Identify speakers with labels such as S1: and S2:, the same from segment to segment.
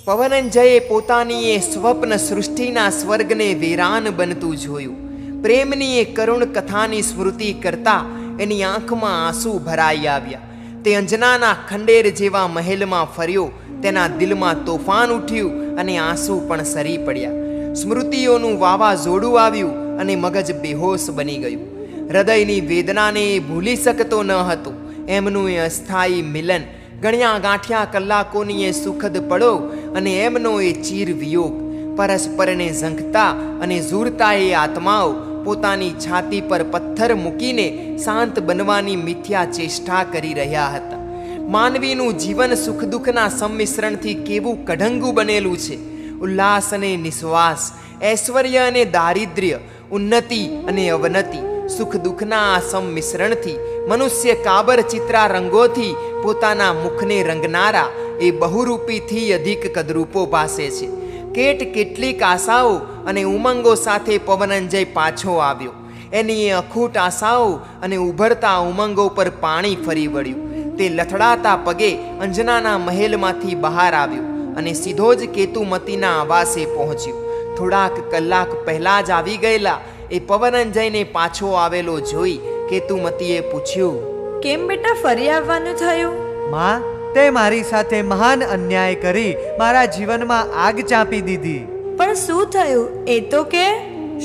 S1: પવનંજયે પોતાની એ સ્વપ્ન સૃષ્ટિના સ્વર્ગને વેરાન બનતું જોયું. પ્રેમની એ કરુણ કથાની સ્મૃતિ કરતા એની આંખમાં આંસુ ભરાઈ આવ્યા. તે અંજનાના ખંડેર જેવા મહેલમાં ફર્યો. તેના દિલમાં તોફાન ઉઠ્યું અને આંસુ પણ સરી પડ્યા. સ્મૃતિઓનું વાવાઝોડું આવ્યું અને મગજ બેહોશ બની ગયું. હૃદયની વેદનાને એ ભૂલી શકતો ન હતો. એમનું એ અસ્થાયી મિલન, ગણ્યા ગાંઠ્યા કલાકોની એ સુખદ પળો અને એમનો એ ચીર વિયોગ, પરસ્પરને ઝંખતા અને ઝૂરતા એ આત્માઓ પોતાની છાતી પર પથ્થર મૂકીને શાંત બનવાની મિથ્યા ચેષ્ટા કરી રહ્યા હતા. માનવીનું જીવન સુખ દુઃખના સંમિશ્રણથી કેવું કઢંગું બનેલું છે. ઉલ્લાસ અને નિશ્વાસ, ઐશ્વર્ય અને દારિદ્ર્ય, ઉન્નતિ અને અવનતિ, સુખ દુઃખના આ સંમિશ્રણથી મનુષ્ય કાબર ચિત્રા રંગોથી પોતાના મુખને રંગનારા એ બહુરૂપીથી અધિક કદરૂપો ભાસે છે. કેટલીક આશાઓ અને ઉમંગો સાથે પવનંજય પાછો આવ્યો. એની એ અખૂટ આશાઓ અને ઉભરતા ઉમંગો પર પાણી ફરી વળ્યું. તે લથડાતા પગે અંજનાના મહેલમાંથી બહાર આવ્યો અને સીધો જ કેતુમતીના આવાસે પહોંચ્યો. થોડાક કલાક પહેલાં જ આવી ગયેલા એ પવનંજયને પાછો આવેલો જોઈ કેતુમતીએ પૂછ્યું,
S2: કેમ બેટા ફરી આવવાનું થયું?
S3: માં, તે મારી સાથે મહાન અન્યાય કરી મારા જીવનમાં આગ ચાંપી દીધી.
S2: પણ શું થયું એ તો કે?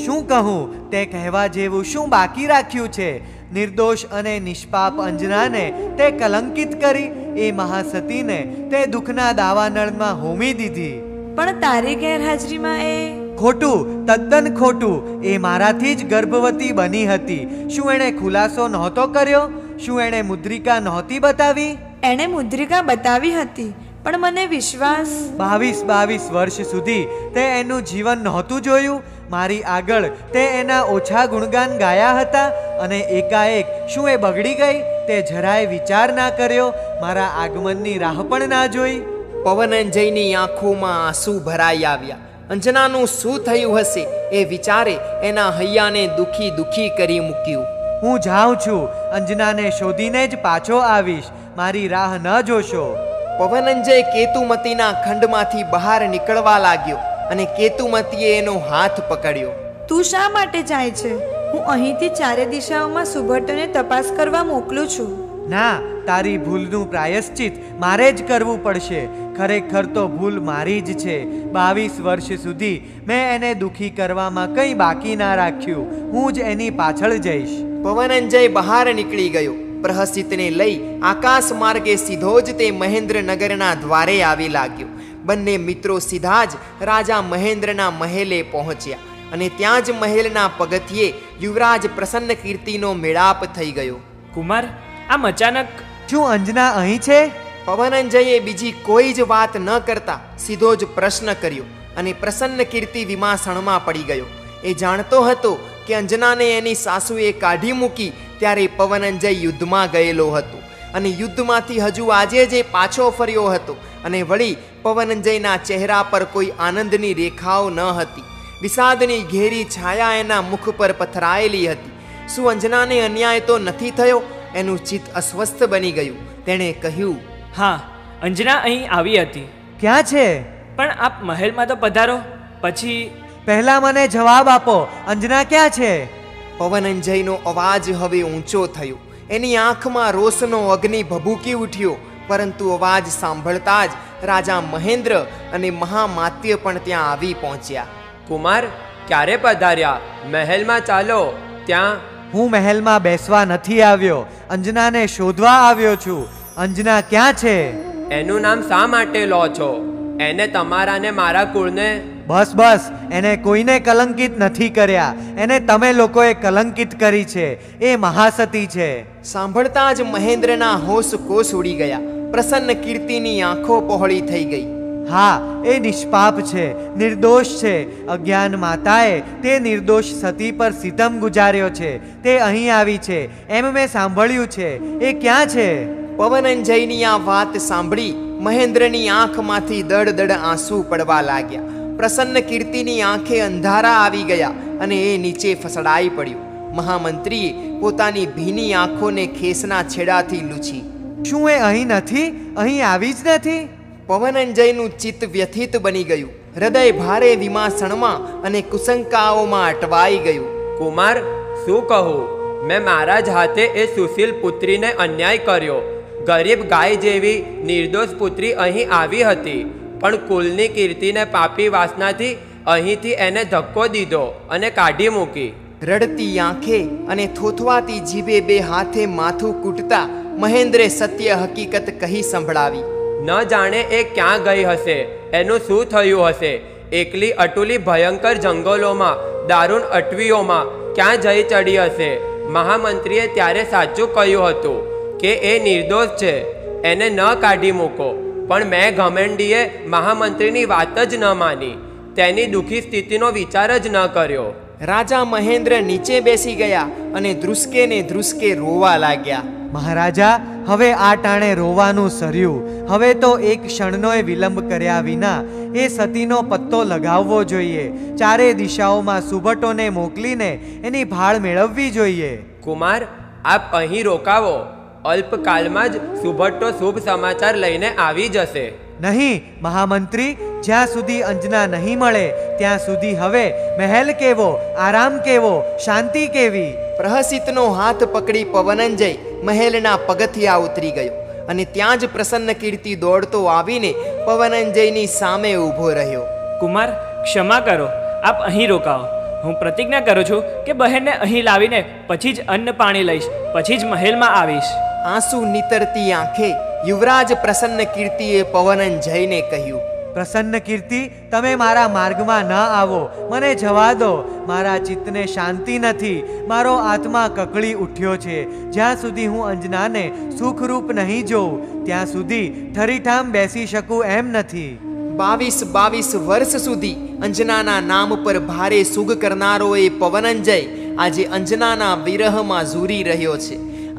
S3: શું કહું? તે કહેવા જેવું શું બાકી રાખ્યું છે? નિર્દોષ અને નિષ્પાપ અંજનાને તે કલંકિત કરી. એ મહાસતીને તે દુઃખના દાવાનળમાં હોમી દીધી.
S2: પણ તારી ગેરહાજરીમાં એ
S3: ખોટું, તદ્દન ખોટું. એ મારાથી જ ગર્ભવતી બની હતી. શું એણે ખુલાસો નહોતો કર્યો? શું એણે મુદ્રિકા નહોતી બતાવી?
S2: એણે મુદ્રિકા બતાવી હતી, પણ મને વિશ્વાસ.
S3: 22 વર્ષ સુધી તે એનું જીવન નહોતું જોયું. મારી આગળ તે એના ઓછા ગુણગાન ગાયા હતા અને એકાએક શું એ બગડી ગઈ? તે જરાય વિચાર ના કર્યો, મારા આગમનની રાહ પણ ના જોઈ.
S1: પવનંજયની આંખોમાં આંસુ ભરાઈ આવ્યા. અંજનાનું શું થયું હશે એ વિચારે એના હૈયાને દુખી કરી મૂક્યું.
S3: હું જાઉં છું. અંજનાને શોધીને જ પાછો આવીશ. મારી રાહ ન જોશો.
S1: પવનંજય કેતુમતીના ખંડમાંથી બહાર નીકળવા લાગ્યો અને કેતુમતીએ એનો હાથ પકડ્યો.
S2: તું શા માટે જાય છે? હું અહીંથી ચારે દિશાઓમાં સુભટ્ટને તપાસ કરવા મોકલું છું.
S3: ના, તારી ભૂલનું પ્રાયશ્ચિત મારે જ કરવું પડશે. ખરેખર તો ભૂલ મારી જ છે. 22 વર્ષ સુધી મેં એને દુખી કરવામાં કંઈ બાકી ના રાખ્યું. હું જ એની પાછળ જઈશ.
S1: પવનંજય બહાર નીકળી ગયો. પ્રહસિતને લઈ આકાશ માર્ગે સીધો જ તે મહેન્દ્રનગરના દ્વારે આવી લાગ્યો. બંને મિત્રો સીધા જ રાજા મહેન્દ્રના મહેલે પહોંચ્યા અને ત્યાં જ મહેલના પગથિયે યુવરાજ પ્રસન્ન કીર્તિનો મેળાપ થઈ ગયો.
S4: કુમાર, આમ અચાનક?
S3: શું અંજના અહીં છે?
S1: પવનંજયે બીજી કોઈ જ વાત ન કરતા સીધો જ પ્રશ્ન કર્યો અને પ્રસન્ન કીર્તિ વિમાસણમાં પડી ગયો. એ જાણતો હતો કે અંજનાને એની સાસુએ કાઢી મૂકી ત્યારે પવનંજય યુદ્ધમાં ગયેલો હતો અને યુદ્ધમાંથી હજુ આજે જ પાછો ફર્યો હતો અને વળી પવનંજયના ચહેરા પર કોઈ આનંદની રેખાઓ ન હતી. વિષાદની ઘેરી છાયા એના મુખ પર પથરાયેલી હતી. શું અંજનાને અન્યાય તો નથી થયો? એનું ચિત્ત અસ્વસ્થ બની ગયું. તેણે કહ્યું,
S4: હા, અંજના અહીં આવી હતી.
S3: ક્યાં છે?
S4: પણ આપ મહેલમાં તો પધારો. પછી
S3: પહેલા મને જવાબ આપો, અંજના ક્યાં છે?
S1: પવનંજયનો અવાજ હવે ઊંચો થયો. એની આંખમાં રોષનો અગ્નિ ભભૂકી ઉઠ્યો. પરંતુ અવાજ સાંભળતા જ રાજા મહેન્દ્ર અને મહામાત્ય પણ ત્યાં આવી પહોંચ્યા.
S5: કુમાર, ક્યારે પધાર્યા? મહેલમાં ચાલો. ત્યાં
S3: હું મહેલમાં બેસવા નથી આવ્યો. અંજનાને શોધવા આવ્યો છું. અંજના ક્યાં છે?
S5: એનું નામ શા માટે લો છો? એને તમારા ને મારા કુળને
S3: બસ, એને કોઈને કલંકિત નથી કર્યા. એને તમે લોકોએ કલંકિત કરી છે. એ મહાસતી છે.
S1: સાંભળતા જ મહેન્દ્રના હોશ કોશ ઉડી ગયા. પ્રસન્ન કીર્તિની આંખો પહોળી થઈ ગઈ.
S3: હા, એ નિષ્પાપ છે, નિર્દોષ છે. અજ્ઞાન માતાએ તે નિર્દોષ સતી પર સિતમ ગુજાર્યો છે. તે અહીં આવી છે એમ મેં સાંભળ્યું છે. એ ક્યાં છે?
S1: પવનંજયની આ વાત સાંભળી મહેન્દ્રની આંખમાંથી દડ આંસુ પડવા લાગ્યા. પ્રસન્ન કીર્તિની આંખે અંધારા આવી ગયા અને એ નીચે ફસડાઈ પડ્યો. મહામંત્રીએ પોતાની ભીની આંખોને ખેસના છેડાથી લૂછી.
S3: શું એ અહીં નથી? અહીં આવી જ નથી?
S1: પવનંજયનું ચિત્ત વ્યથિત બની ગયું. હૃદય ભારે વિમાસણમાં અને કુશંકાઓમાં અટવાઈ ગયું.
S5: કુમાર, શું કહું? મેં મારા જ હાથે એ સુશીલ પુત્રીને અન્યાય કર્યો. ગરીબ ગાય જેવી નિર્દોષ પુત્રી અહીં આવી હતી, પણ કુલની કીર્તિને પાપી વાસનાથી અહીંથી એને ધક્કો દીધો અને કાઢી મૂકી.
S1: રડતી આંખે અને થોથવાતી જીભે બે હાથે માથું કૂટતા મહેન્દ્રે સત્ય હકીકત કહી સંભળાવી.
S5: ન જાણે એ ક્યાં ગઈ હશે, એનું શું થયું હશે. એકલી અટુલી ભયંકર જંગલોમાં, દારૂણ અટવીઓમાં ક્યાં જઈ ચડી હશે. મહામંત્રીએ ત્યારે સાચું કહ્યું હતું કે એ નિર્દોષ છે, એને ન કાઢી મૂકો. પણ મેં ઘમંડીએ મહામંત્રીની વાત જ ન માની, તેની દુઃખી સ્થિતિનો વિચાર જ ન કર્યો.
S1: રાજા મહેન્દ્ર નીચે બેસી ગયા અને ધ્રુસકે ને ધ્રુસકે રોવા લાગ્યા.
S3: મહારાજા, હવે આ ટાણે રોવાનું સર્યું. હવે તો એક ક્ષણનોય વિલંબ કર્યા વિના એ સતીનો પત્તો લગાવવો જોઈએ. ચારે દિશાઓમાં સુભટોને મોકલીને એની ભાળ મેળવવી જોઈએ.
S5: કુમાર, આપ અહીં રોકાવો. અલ્પકાલમાં જ સુભટ્ટો શુભ સમાચાર લઈને આવી જશે.
S3: નહીં મહામંત્રી, જ્યાં સુધી અંજના નહીં મળે ત્યાં સુધી હવે મહેલ કેવો, આરામ કેવો, શાંતિ કેવી.
S1: પ્રહસિતનો હાથ પકડી પવનંજય મહેલના પગથિયા ઉતરી ગયો અને ત્યાં જ પ્રસન્ન કીર્તિ દોડતો આવીને પવનંજયની સામે ઊભો રહ્યો.
S4: કુમાર, ક્ષમા કરો, આપ અહીં રોકાઓ. હું પ્રતિજ્ઞા કરું છું કે બહેનને અહીં લાવીને પછી જ અન્ન પાણી લઈશ, પછી જ મહેલમાં આવીશ.
S1: આંસુ નીતરતી આંખે યુવરાજ પ્રસન્ન કીર્તિએ પવનંજયને કહ્યું.
S3: પ્રસન્ન કીર્તિ, તમે મારા માર્ગમાં ન આવો, મને જવા દો. મારા ચિત્તને શાંતિ નથી, મારો આત્મા કકળી ઉઠ્યો છે. જ્યાં સુધી હું અંજનાને સુખરૂપ નહીં જોઉં ત્યાં સુધી ઠરીઠામ બેસી શકું એમ નથી.
S1: 22 વર્ષ સુધી અંજનાના નામ પર ભારે સુગ કરનારો એ પવનંજય આજે અંજનાના વિરહમાં ઝૂરી રહ્યો છે.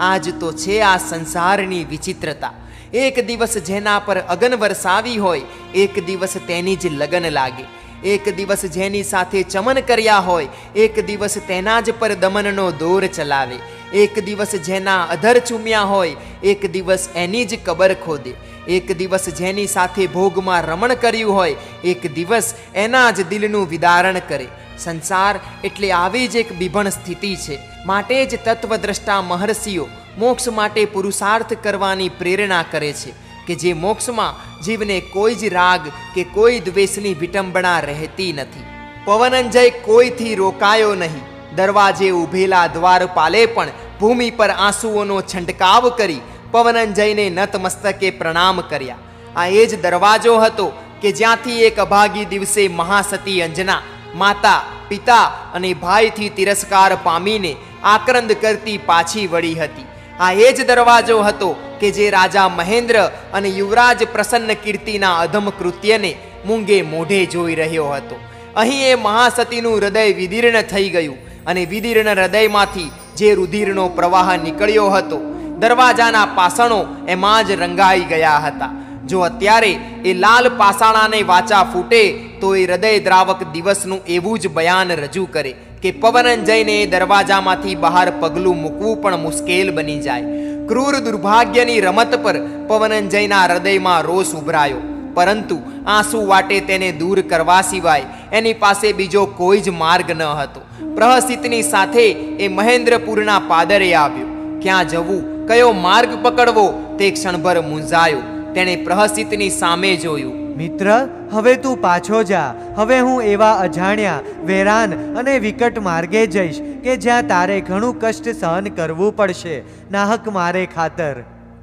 S1: આજ તો છે આ સંસારની વિચિત્રતા. એક દિવસ જેના પર અગન વરસાવી હોય, એક દિવસ તેની જ લગન લાગે. એક દિવસ જેની સાથે ચમન કર્યા હોય, એક દિવસ તેના જ પર દમનનો દોર ચલાવે. એક દિવસ જેના અધર ચૂમ્યા હોય, એક દિવસ એની જ કબર ખોદે. એક દિવસ જેની સાથે ભોગમાં રમણ કર્યું હોય, એક દિવસ એના જ દિલનું વિદારણ કરે. સંસાર એટલે આવી જ એક બિભણ સ્થિતિ છે. માટે જ તત્વદ્રષ્ટા મહર્ષિઓ મોક્ષ માટે પુરુષાર્થ કરવાની પ્રેરણા કરે છે કે જે મોક્ષમાં જીવને કોઈ જ રાગ કે કોઈ દ્વેષની વિટંબણા રહેતી નથી. પવનંજય કોઈથી રોકાયો નહીં. દરવાજે ઊભેલા દ્વારપાલે પણ ભૂમિ પર આંસુઓનો છંટકાવ કરી પવનંજયને નતમસ્તકે પ્રણામ કર્યા. આ એ જ દરવાજો હતો કે જ્યાંથી એક અભાગી દિવસે મહાસતી અંજના માતા, પિતા અને ભાઈથી તિરસ્કાર પામીને આક્રંદ કરતી પાછી વળી હતી. આ એ જ દરવાજો હતો કે જે રાજા મહેન્દ્ર અને યુવરાજ પ્રસન્ન કીર્તિના અધમ કૃત્યને મૂંગે મોઢે જોઈ રહ્યો હતો. અહીં એ મહાસતીનું હૃદય વિદીર્ણ થઈ ગયું અને વિદીર્ણ હૃદયમાંથી જે રુધિરનો પ્રવાહ નીકળ્યો હતો, દરવાજાના પાસણો એમાં જ રંગાઈ ગયા હતા. જો અત્યારે એ લાલ પાસાણાને વાચા ફૂટે તો એ હૃદય દ્રાવક દિવસનું એવું જ બયાન રજૂ કરે કે પવનંજયને દરવાજામાંથી બહાર પગલું મૂકવું પણ મુશ્કેલ બની જાય. ક્રૂર દુર્ભાગ્યની રમત પર પવનંજયના હૃદયમાં રોષ ઉભરાયો, પરંતુ આંસુ વાટે તેને દૂર કરવા સિવાય એની પાસે બીજો કોઈ જ માર્ગ ન હતો. પ્રહસિતની સાથે એ મહેન્દ્રપુરના પાદરે આવ્યો. ક્યાં જવું, કયો માર્ગ પકડવો તે ક્ષણભર મૂંઝાયો. તેણે પ્રહસિતની સામે જોયું.
S3: મિત્ર, હવે તું પાછો જા. હવે હું એવા અજાણ્યા, વેરાન અને વિકટ માર્ગે જઈશ કે જ્યાં તારે ઘણું કષ્ટ સહન કરવું પડશે, નાહક મારે ખાતર.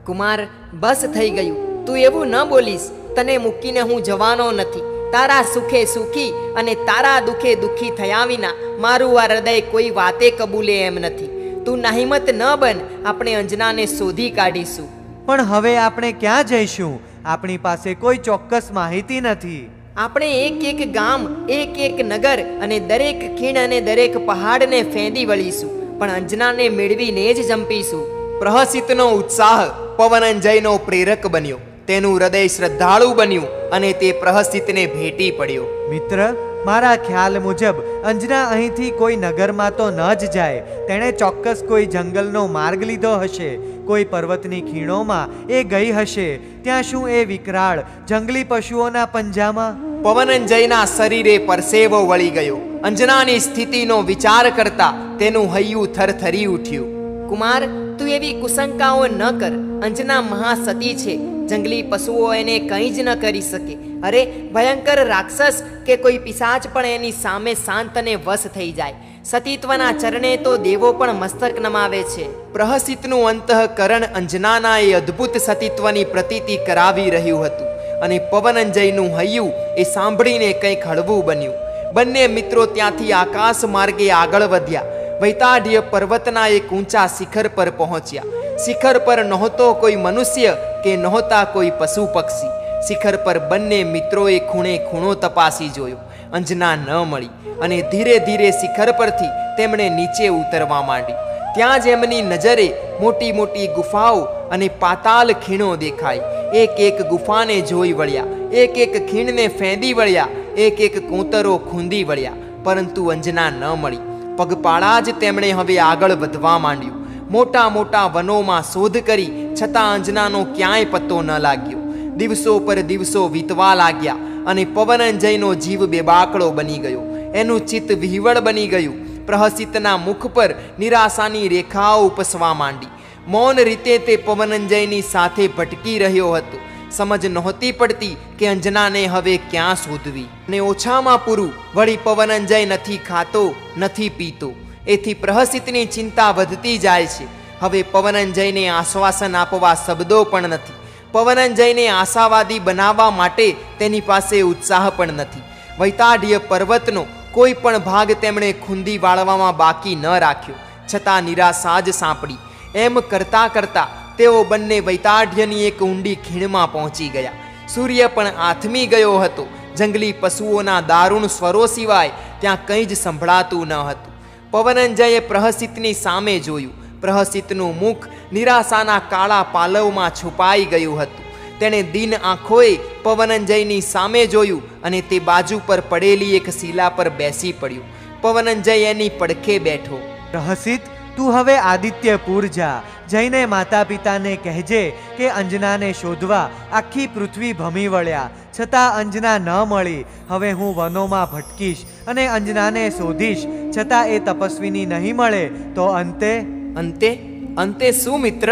S6: કુમાર, બસ થઈ ગયું. તું એવું ન બોલીશ. તને મૂકીને હું જવાનો નથી. તારા સુખે સુખી અને તારા દુખે દુખી થયા વિના મારું આ હૃદય કોઈ વાતે કબૂલે એમ નથી. તું નાહિમત ન બન, આપણે અંજનાને શોધી કાઢીશું.
S3: પણ હવે આપણે ક્યાં જઈશું? આપણી પાસે કોઈ ચોક્કસ માહિતી નથી.
S6: આપણે એક એક ગામ, એક એક નગર અને દરેક ખીણ અને દરેક પહાડને ફેંદી વળીશું, પણ અંજનાને મેળવીને જ જંપીશું.
S1: પ્રહસિતનો ઉત્સાહ પવનંજયનો પ્રેરક બન્યો. તેનું હૃદય શ્રદ્ધાળુ બન્યું અને તે પ્રહસિતને ભેટી પડ્યો.
S3: મિત્ર, મારા ખ્યાલ મુજબ અંજના અહીંથી કોઈ નગરમાં તો ન જ જાય. તેણે ચોક્કસ કોઈ જંગલનો માર્ગ લીધો હશે. કોઈ પર્વતની ખીણોમાં એ ગઈ હશે, ત્યાં શું એ વિકરાળ જંગલી પશુઓના પંજામાં?
S1: પવનંજયના શરીરે પરસેવો વળી ગયો. અંજનાની સ્થિતિનો વિચાર કરતા તેનું હૈયું થરથરી ઉઠ્યું.
S6: કુમાર, તું એવી કુશંકાઓ ન કર. અંજના મહાસતી છે. જંગલી પશુઓ એને કંઈ જ ન કરી શકે. અરે, ભયંકર રાક્ષસ કે કોઈ પિશાચ પણ એની સામે શાંત અને વશ થઈ જાય. સતીત્વના ચરણે તો દેવો પણ મસ્તક નમાવે છે.
S1: પ્રહસિતનું અંતઃકરણ અંજનાના એ અદ્ભુત સતીત્વની પ્રતીતિ કરાવી રહ્યું હતું અને પવનંજયનું હૈયું એ સાંભળીને કંઈક હળવું બન્યું. બંને મિત્રો ત્યાંથી આકાશ માર્ગે આગળ વધ્યા. વૈતાઢ્ય પર્વતના એક ઊંચા શિખર પર પહોંચ્યા. શિખર પર નહોતો કોઈ મનુષ્ય કે નહોતા કોઈ પશુ પક્ષી. શિખર પર બંને મિત્રોએ ખૂણે ખૂણો તપાસી જોયો. અંજના ન મળી અને ધીરે ધીરે શિખર પરથી તેમણે નીચે ઉતરવા માંડ્યું. ત્યાં જ એમની નજરે મોટી મોટી ગુફાઓ અને પાતાળ ખીણો દેખાઈ. એક એક ગુફાને જોઈ વળ્યા, એક એક ખીણને ફેંદી વળ્યા, એક એક કોતરો ખૂંદી વળ્યા, પરંતુ અંજના ન મળી. પગપાળા જ તેમણે હવે આગળ વધવા માંડ્યું. મોટા મોટા વનોમાં શોધ કરી છતાં અંજનાનો ક્યાંય પત્તો ન લાગ્યો. દિવસો પર દિવસો વીતવા લાગ્યા અને પવનંજયનો જીવ બેબાકળો બની ગયો. એનું ચિત્ત વિહવળ બની ગયું. પ્રહસિતના મુખ પર નિરાશાની રેખાઓ ઉપસવા માંડી. મૌન રીતે તે પવનંજયની સાથે ભટકી રહ્યો હતો. સમજ નહોતી પડતી કે અંજનાને હવે ક્યાં શોધવી. ને ઓછામાં પૂરું વળી પવનંજય નથી ખાતો, નથી પીતો. એથી પ્રહસિતની ચિંતા વધતી જાય છે. હવે પવનંજયને આશ્વાસન આપવા શબ્દો પણ નથી. પવનંજયને આશાવાદી બનાવવા માટે તેની પાસે ઉત્સાહ પણ નથી. વૈતાઢ્ય પર્વતનો કોઈ પણ ભાગ તેમણે ખૂંદી વાળવામાં બાકી ન રાખ્યો, છતાં નિરાશા જ સાંપડી. એમ કરતાં કરતાં તેઓ બંને વૈતાઢ્યની એક ઊંડી ખીણમાં પહોંચી ગયા. સૂર્ય પણ આથમી ગયો હતો. જંગલી પશુઓના દારૂણ સ્વરો સિવાય ત્યાં કંઈ જ સંભળાતું ન હતું. પવનંજયે પ્રહસિતની સામે જોયું. પ્રહસિતનું મુખ નિરાશાના કાળા પાલવમાં છુપાઈ ગયું હતું. તેણે દીન આંખોએ પવનંજયની સામે જોયું અને તે બાજુ પર પડેલી એક શિલા પર બેસી પડ્યું. પવનંજય એની પડખે બેઠો.
S3: પ્રહસિત, તું હવે આદિત્યપુર જા. જઈને માતા પિતાને કહેજે કે અંજનાને શોધવા આખી પૃથ્વી ભમી વળ્યા, છતાં અંજના ન મળી. હવે હું વનોમાં ભટકીશ અને અંજનાને શોધીશ, છતાં એ તપસ્વીની નહીં મળે તો અંતે
S1: અંતે અંતે શું મિત્ર?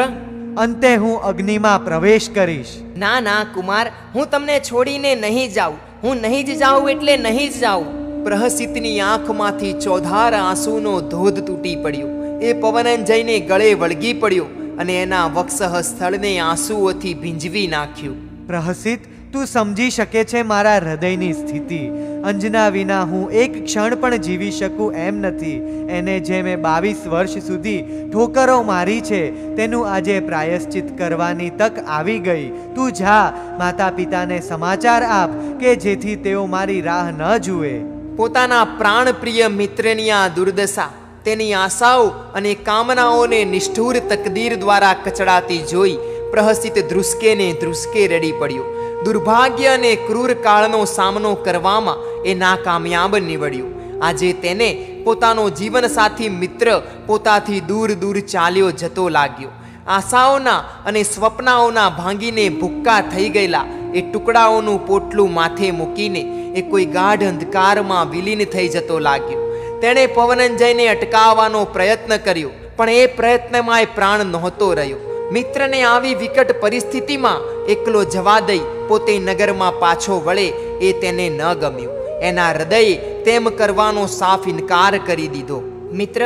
S3: અંતે હું અગ્નિમાં પ્રવેશ કરીશ.
S6: ના ના કુમાર, હું તમને છોડીને નહીં જાઉં. હું નહીં જ જાઉં એટલે નહીં જ જાઉં.
S1: પ્રહસિતની આંખમાંથી ચોધાર આંસુનો ધોધ તૂટી પડ્યો. એ પવનંજયને ગળે વળગી પડ્યો અને એના વક્ષહ સ્થળને આંસુઓથી ભીંજવી નાખ્યું.
S3: પ્રહસિત, તું સમજી શકે છે મારા હૃદયની સ્થિતિ. અંજના વિના હું એક ક્ષણ પણ જીવી શકું એમ નથી. એને જે મેં 22 વર્ષ સુધી ઠોકરો મારી છે તેનું આજે પ્રાયશ્ચિત કરવાની તક આવી ગઈ. તું જા, માતા પિતાને સમાચાર આપ કે જેથી તેઓ મારી રાહ ન જુએ.
S1: પોતાના પ્રાણપ્રિય મિત્રની આ દુર્દશા, તેની આશાઓ અને કામનાઓને નિષ્ઠુર તકદીર દ્વારા કચડાતી જોઈ પ્રહસિત ધ્રુસકે ને ધ્રુસકે રડી પડ્યો. દુર્ભાગ્ય અને ક્રૂર કાળનો સામનો કરવામાં એ નાકામયાબ નીવડ્યો. આજે તેને પોતાનો જીવનસાથી મિત્ર પોતાથી દૂર દૂર ચાલ્યો જતો લાગ્યો. આશાઓના અને સ્વપ્નાઓના ભાંગીને ભૂક્કા થઈ ગયેલા એ ટુકડાઓનું પોટલું માથે મૂકીને એ કોઈ ગાઢ અંધકારમાં વિલીન થઈ જતો લાગ્યો. તેણે પવનંજયને અટકાવવાનો પ્રયત્ન કર્યો, પણ એ પ્રયત્નમાં એ પ્રાણ નહોતો રહ્યો. મિત્રને આવી વિકટ પરિસ્થિતિમાં એકલો જવા દઈ પોતે નગરમાં પાછો વળે એ તેને ન ગમ્યું. એના હૃદયે તેમ કરવાનો સાફ ઇનકાર કરી દીધો.
S6: મિત્ર,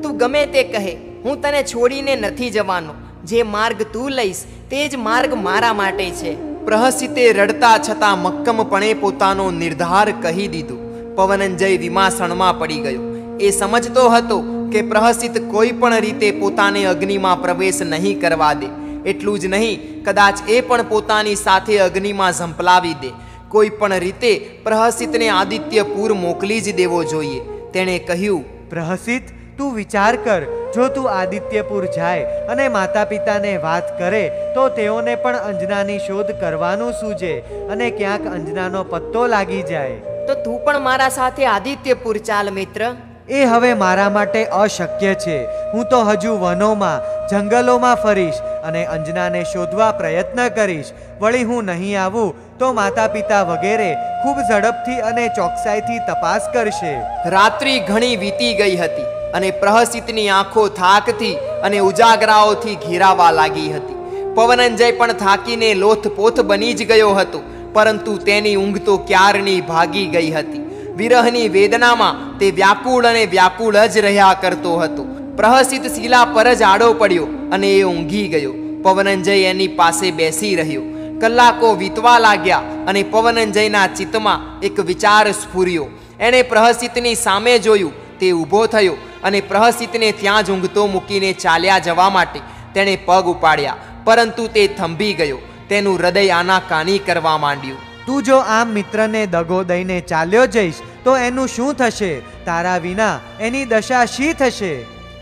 S6: તું ગમે તે કહે, હું તને છોડીને નથી જવાનો. જે માર્ગ તું લઈશ તે જ માર્ગ મારા માટે છે.
S1: પ્રહસિતે રડતા છતાં મક્કમપણે પોતાનો નિર્ધાર કહી દીધો. પવનંજય વિમાસણમાં પડી ગયો. એ સમજતો હતો કે પ્રહસિત કોઈ પણ રીતે પોતાને અગ્નિમાં પ્રવેશ નહીં કરવા દે. એટલું જ નહીં, કદાચ એ પણ પોતાની સાથે અગ્નિમાં ઝંપલાવી દે. કોઈ પણ રીતે પ્રહસિતને આદિત્યપુર મોકલી જ દેવો જોઈએ. તેણે કહ્યું,
S3: પ્રહસિત, તું વિચાર કર. જો તું આદિત્યપુર જાય અને માતા પિતાને વાત કરે તો તેઓને પણ અંજનાની શોધ કરવાનું સૂજે અને ક્યાંક અંજનાનો પત્તો લાગી જાય.
S6: તો તું પણ મારા સાથે આદિત્યપુર ચાલ મિત્ર.
S3: એ હવે મારા માટે અશક્ય છે. હું તો હજુ વનોમાં, જંગલોમાં ફરીશ અને અંજનાને શોધવા પ્રયત્ન કરીશ. વળી હું નહીં આવું તો માતા પિતા વગેરે ખૂબ ઝડપથી અને ચોકસાઈથી તપાસ કરશે.
S1: રાત્રિ ઘણી વીતી ગઈ હતી અને પ્રહસિતની આંખો થાકથી અને ઉજાગરાઓથી ઘેરાવા લાગી હતી. પવનંજય પણ થાકીને લોથપોથ બની જ ગયો હતો, પરંતુ તેની ઊંઘ તો ક્યારની ભાગી ગઈ હતી. વિરહની વેદનામાં તે વ્યાકુળ અને વ્યાકુળ જ રહ્યા કરતો હતો. પ્રહસિત શીલા પર જ આડો પડ્યો અને એ ઊંઘી ગયો. પવનંજય એની પાસે બેસી રહ્યો. કલાકો વીતવા લાગ્યા અને પવનંજયના ચિત્તમાં એક વિચાર સ્ફુર્યો. એણે પ્રહસિતની સામે જોયું. તે ઊભો થયો અને પ્રહસિતને ત્યાં જ ઊંઘતો મૂકીને ચાલ્યા જવા માટે તેણે પગ ઉપાડ્યા, પરંતુ તે થંભી ગયો. તેનું હૃદય આનાકાની કરવા માંડ્યું.
S3: તું જો આમ મિત્રને દગો દઈને ચાલ્યો જઈશ તો એનું શું થશે? તારા વિના એની દશા શી થશે?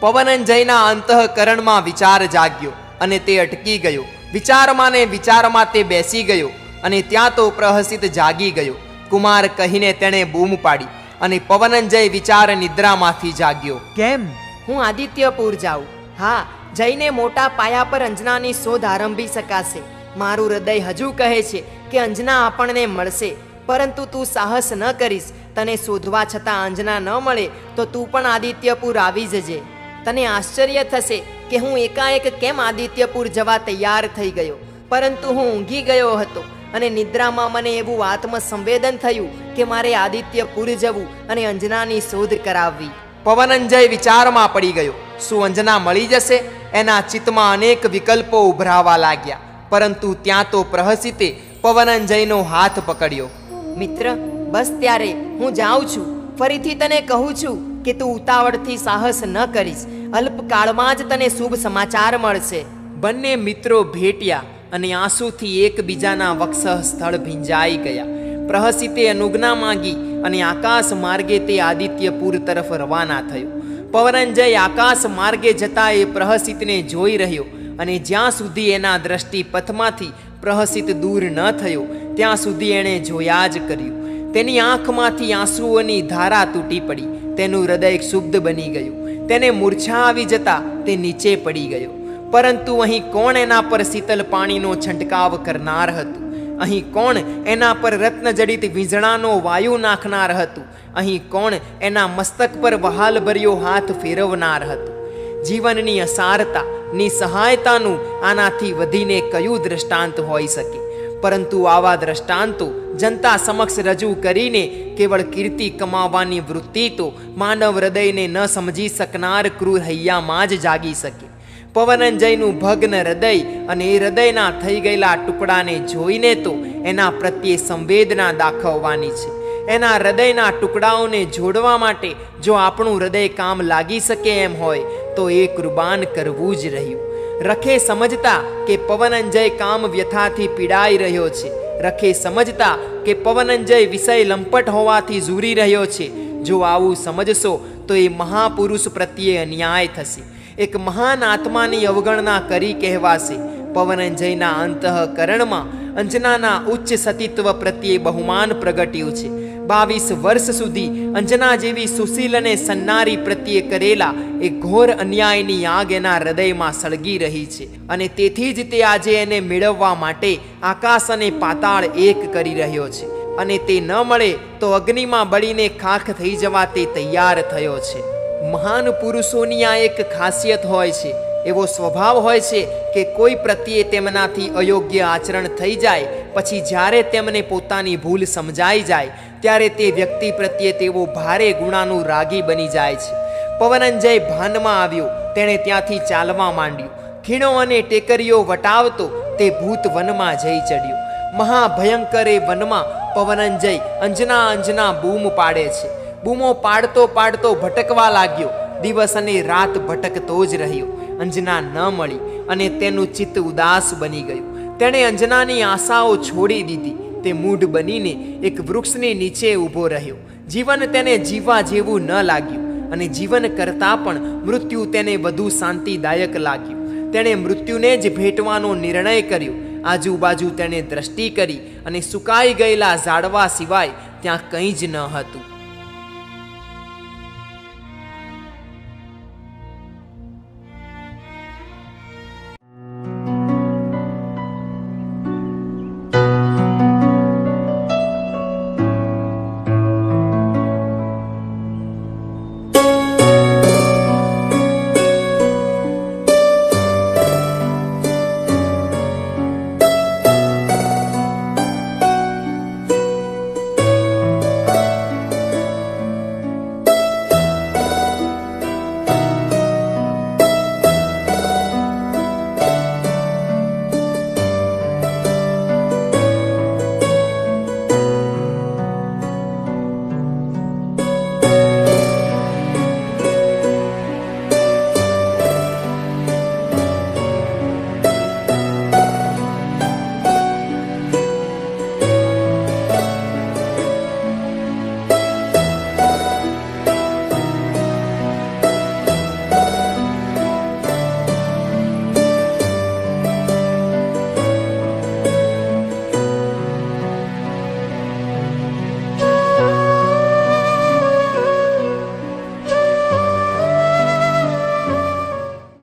S1: પવનંજયના અંતઃકરણમાં વિચાર જાગ્યો અને તે અટકી ગયો. વિચારમાં ને વિચારમાં તે બેસી ગયો અને ત્યાં તો પ્રહસિત જાગી ગયો. કુમાર કહીને તેણે બૂમ પાડી અને પવનંજય વિચાર નિદ્રામાંથી જાગ્યો.
S3: કેમ?
S6: હું આદિત્યપુર જાઉં. હા, જઈને મોટા પાયા પર અંજનાની શોધ આરંભી શકાશે. મારું હૃદય હજુ કહે છે કે અંજના આપણને મળશે, પરંતુ તું સાહસ ન કરીશ. તને શોધવા છતાં અંજના ન મળે તો તું પણ આદિત્યપુર આવી જજે. તને આશ્ચર્ય થશે કે હું એકાએક કેમ આદિત્યપુર જવા તૈયાર થઈ ગયો, પરંતુ હું ઊંઘી ગયો હતો અને નિદ્રામાં મને એવું આત્મસંવેદન થયું કે મારે આદિત્યપુર જવું અને અંજનાની શોધ કરાવવી.
S1: પવનંજય વિચારમાં પડી ગયો. શું અંજના મળી જશે? એના ચિત્તમાં અનેક વિકલ્પો ઉભરાવા લાગ્યા, પરંતુ ત્યાં તો પ્રહસિતે પવનંજયનો હાથ પકડ્યો.
S6: મિત્ર, બસ ત્યારે હું જાઉં છું. ફરીથી તને કહું છું કે તું ઉતાવળથી સાહસ ન કરીશ. અલ્પકાળમાં જ તને શુભ સમાચાર મળશે.
S1: બંને મિત્રો ભેટ્યા અને આંસુથી એકબીજાના વક્ષ સ્થળ ભીંજાઈ ગયા. પ્રહસિતે અનુજ્ઞા માંગી અને આકાશ માર્ગે તે આદિત્યપુર તરફ રવાના થયો. પવનંજય આકાશ માર્ગે જતા એ પ્રહસિતને જોઈ રહ્યો અને જ્યાં સુધી એના દ્રષ્ટિપથમાંથી પ્રહસિત દૂર ન થયો ત્યાં સુધી એણે જોયા જ કર્યું. તેની આંખમાંથી આંસુઓની ધારા તૂટી પડી. તેનું હૃદય ક્ષુબ્ધ બની ગયું. તેને મૂર્છા આવી જતા તે નીચે પડી ગયો. પરંતુ અહીં કોણ એના પર શીતલ પાણીનો છંટકાવ કરનાર હતું? અહીં કોણ એના પર રત્નજડિત વીંઝણાનો વાયુ નાખનાર હતું? અહીં કોણ એના મસ્તક પર વહાલભર્યો હાથ ફેરવનાર હતું? જીવનની અસારતા, નિસહાયતાનું આનાથી વધીને કયું દ્રષ્ટાંત હોઈ શકે? પરંતુ આવા દ્રષ્ટાંતો જનતા સમક્ષ રજૂ કરીને કેવળ કીર્તિ કમાવાની વૃત્તિ તો માનવ હૃદયને ન સમજી શકનાર ક્રૂર હૈયામાં જ જાગી શકે. પવનંજયનું ભગ્ન હૃદય અને એ હૃદયના થઈ ગયેલા ટુકડાને જોઈને તો એના પ્રત્યે સંવેદના દાખવવાની છે. એના હૃદયના ટુકડાઓને જોડવા માટે જો આપણું હૃદય કામ લાગી શકે એમ હોય તો એ કુરબાન કરવું જ રહ્યું. રખે સમજતા કે પવનંજય કામ વ્યથાથી પીડાઈ રહ્યો છે. રખે સમજતા કે પવનંજય વિષય લંપટ હોવાથી ઝૂરી રહ્યો છે. જો આવું સમજશો તો એ મહાપુરુષ પ્રત્યે અન્યાય થશે. એક મહાન આત્માની અવગણના કરી કહેવાશે. પવનંજયના અંતઃકરણમાં અંજનાના ઉચ્ચ સતીત્વ પ્રત્યે બહુમાન પ્રગટ્યું છે. 22 વર્ષ સુધી અંજના જેવી સુશીલ અને સન્નારી પ્રત્યે કરેલા એ ઘોર અન્યાયની આગ એના હૃદયમાં સળગી રહી છે અને તેથી જ તે આજે એને મેળવવા માટે આકાશ અને પાતાળ એક કરી રહ્યો છે અને તે ન મળે તો અગ્નિમાં બળીને ખાખ થઈ જવા તે તૈયાર થયો છે. મહાન પુરુષોની આ એક ખાસિયત હોય છે. એવો સ્વભાવ હોય છે કે કોઈ પ્રત્યે તેમનાથી અયોગ્ય આચરણ થઈ જાય પછી જ્યારે તેમને પોતાની ભૂલ સમજાઈ જાય ત્યારે તે વ્યક્તિ પ્રત્યે તેઓ ભારે ગુણાનું રાગી બની જાય છે. પવનંજય ભાનમાં આવ્યો. તેણે ત્યાંથી ચાલવા માંડ્યું. ખીણો અને ટેકરીઓ વટાવતો તે ભૂત વનમાં જઈ ચડ્યો. મહાભયંકર એ વનમાં પવનંજય અંજના અંજના બૂમ પાડે છે. બૂમો પાડતો પાડતો ભટકવા લાગ્યો. દિવસ અને રાત ભટકતો જ રહ્યો. અંજના ન મળી અને તેનું ચિત્ત ઉદાસ બની ગયું. તેણે અંજનાની આશાઓ છોડી દીધી. તે મૂઢ બનીને એક વૃક્ષની નીચે ઊભો રહ્યો. જીવન તેને જીવવા જેવું ન લાગ્યું અને જીવન કરતાં પણ મૃત્યુ તેને વધુ શાંતિદાયક લાગ્યું. તેણે મૃત્યુને જ ભેટવાનો નિર્ણય કર્યો. આજુબાજુ તેણે દ્રષ્ટિ કરી અને સુકાઈ ગયેલા ઝાડવા સિવાય ત્યાં કંઈ જ ન હતું.